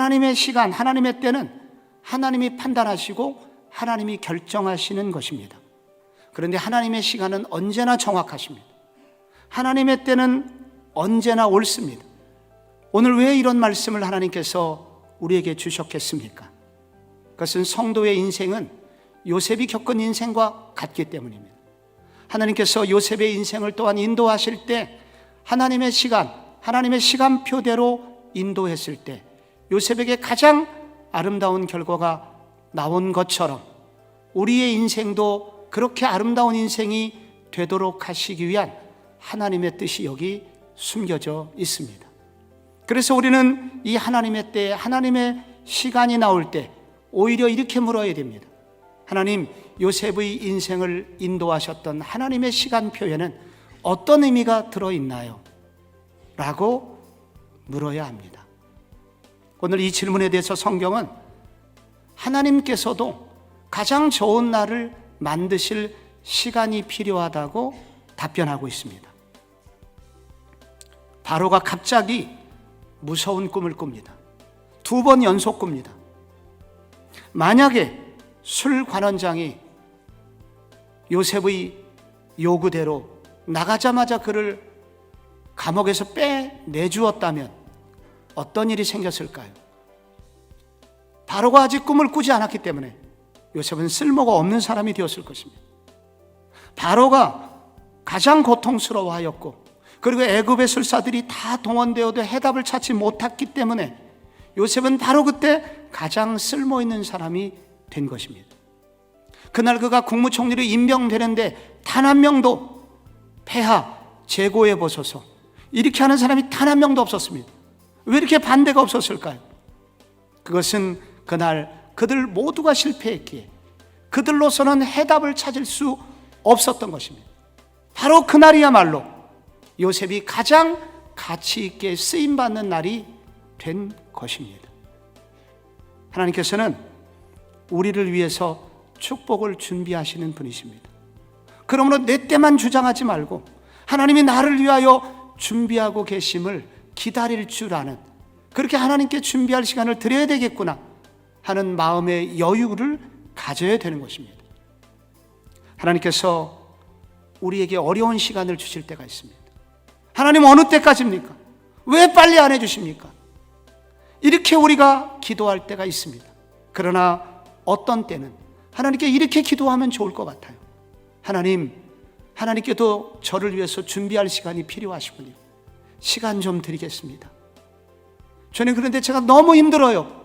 하나님의 시간, 하나님의 때는 하나님이 판단하시고 하나님이 결정하시는 것입니다. 그런데 하나님의 시간은 언제나 정확하십니다. 하나님의 때는 언제나 옳습니다. 오늘 왜 이런 말씀을 하나님께서 우리에게 주셨겠습니까? 그것은 성도의 인생은 요셉이 겪은 인생과 같기 때문입니다. 하나님께서 요셉의 인생을 또한 인도하실 때 하나님의 시간, 하나님의 시간표대로 인도했을 때 요셉에게 가장 아름다운 결과가 나온 것처럼 우리의 인생도 그렇게 아름다운 인생이 되도록 하시기 위한 하나님의 뜻이 여기 숨겨져 있습니다. 그래서 우리는 이 하나님의 때에, 하나님의 시간이 나올 때 오히려 이렇게 물어야 됩니다. 하나님, 요셉의 인생을 인도하셨던 하나님의 시간표에는 어떤 의미가 들어있나요? 라고 물어야 합니다. 오늘 이 질문에 대해서 성경은 하나님께서도 가장 좋은 날을 만드실 시간이 필요하다고 답변하고 있습니다. 바로가 갑자기 무서운 꿈을 꿉니다. 2번 연속 꿉니다. 만약에 술관원장이 요셉의 요구대로 나가자마자 그를 감옥에서 빼내주었다면 어떤 일이 생겼을까요? 바로가 아직 꿈을 꾸지 않았기 때문에 요셉은 쓸모가 없는 사람이 되었을 것입니다. 바로가 가장 고통스러워하였고, 그리고 애굽의 술사들이 다 동원되어도 해답을 찾지 못했기 때문에 요셉은 바로 그때 가장 쓸모있는 사람이 된 것입니다. 그날 그가 국무총리로 임명되는데 단 한 명도 폐하, 재고해 보소서 이렇게 하는 사람이 단 한 명도 없었습니다. 왜 이렇게 반대가 없었을까요? 그것은 그날 그들 모두가 실패했기에 그들로서는 해답을 찾을 수 없었던 것입니다. 바로 그날이야말로 요셉이 가장 가치 있게 쓰임받는 날이 된 것입니다. 하나님께서는 우리를 위해서 축복을 준비하시는 분이십니다. 그러므로 내 때만 주장하지 말고 하나님이 나를 위하여 준비하고 계심을 기다릴 줄 아는, 그렇게 하나님께 준비할 시간을 드려야 되겠구나 하는 마음의 여유를 가져야 되는 것입니다. 하나님께서 우리에게 어려운 시간을 주실 때가 있습니다. 하나님, 어느 때까지입니까? 왜 빨리 안 해주십니까? 이렇게 우리가 기도할 때가 있습니다. 그러나 어떤 때는 하나님께 이렇게 기도하면 좋을 것 같아요. 하나님, 하나님께도 저를 위해서 준비할 시간이 필요하시군요. 시간 좀 드리겠습니다. 저는 그런데 제가 너무 힘들어요.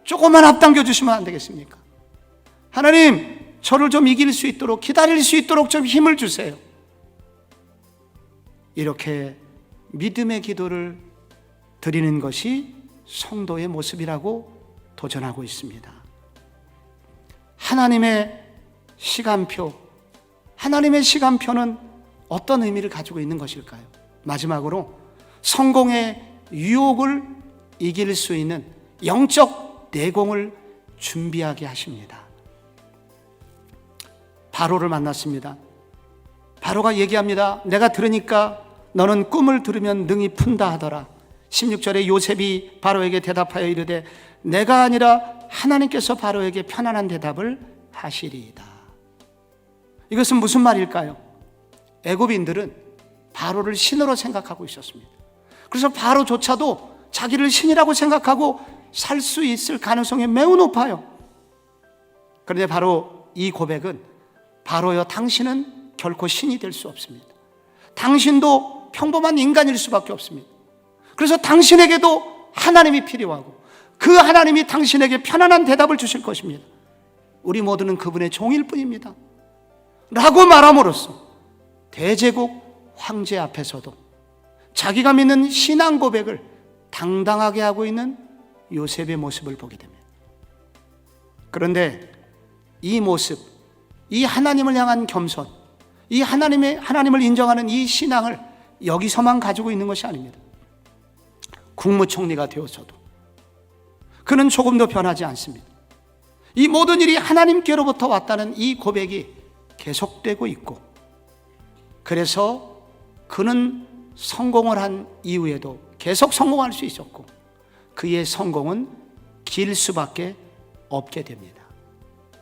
조금만 앞당겨 주시면 안 되겠습니까? 하나님, 저를 좀 이길 수 있도록, 기다릴 수 있도록 좀 힘을 주세요. 이렇게 믿음의 기도를 드리는 것이 성도의 모습이라고 도전하고 있습니다. 하나님의 시간표, 하나님의 시간표는 어떤 의미를 가지고 있는 것일까요? 마지막으로 성공의 유혹을 이길 수 있는 영적 내공을 준비하게 하십니다. 바로를 만났습니다. 바로가 얘기합니다. 내가 들으니까 너는 꿈을 들으면 능히 푼다 하더라. 16절에 요셉이 바로에게 대답하여 이르되 내가 아니라 하나님께서 바로에게 편안한 대답을 하시리이다. 이것은 무슨 말일까요? 애굽인들은 바로를 신으로 생각하고 있었습니다. 그래서 바로조차도 자기를 신이라고 생각하고 살 수 있을 가능성이 매우 높아요. 그런데 바로 이 고백은 바로여, 당신은 결코 신이 될 수 없습니다. 당신도 평범한 인간일 수밖에 없습니다. 그래서 당신에게도 하나님이 필요하고 그 하나님이 당신에게 편안한 대답을 주실 것입니다. 우리 모두는 그분의 종일 뿐입니다 라고 말함으로써 대제국 황제 앞에서도 자기가 믿는 신앙 고백을 당당하게 하고 있는 요셉의 모습을 보게 됩니다. 그런데 이 모습, 이 하나님을 향한 겸손, 이 하나님을 인정하는 이 신앙을 여기서만 가지고 있는 것이 아닙니다. 국무총리가 되어서도 그는 조금도 변하지 않습니다. 이 모든 일이 하나님께로부터 왔다는 이 고백이 계속되고 있고, 그래서 그는 성공을 한 이후에도 계속 성공할 수 있었고, 그의 성공은 길 수밖에 없게 됩니다.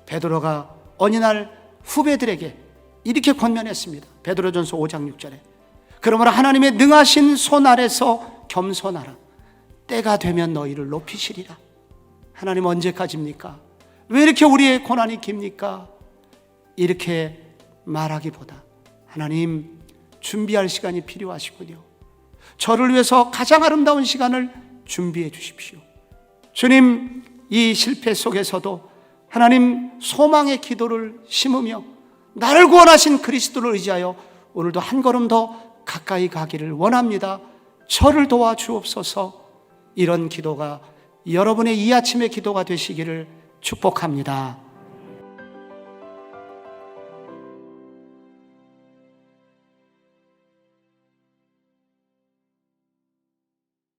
베드로가 어느 날 후배들에게 이렇게 권면했습니다. 베드로전서 5장 6절에 그러므로 하나님의 능하신 손 아래서 겸손하라. 때가 되면 너희를 높이시리라. 하나님 언제까지입니까? 왜 이렇게 우리의 고난이 깁니까? 이렇게 말하기보다 하나님 준비할 시간이 필요하시군요. 저를 위해서 가장 아름다운 시간을 준비해 주십시오. 주님, 이 실패 속에서도 하나님 소망의 기도를 심으며 나를 구원하신 그리스도를 의지하여 오늘도 한 걸음 더 가까이 가기를 원합니다. 저를 도와주옵소서. 이런 기도가 여러분의 이 아침의 기도가 되시기를 축복합니다.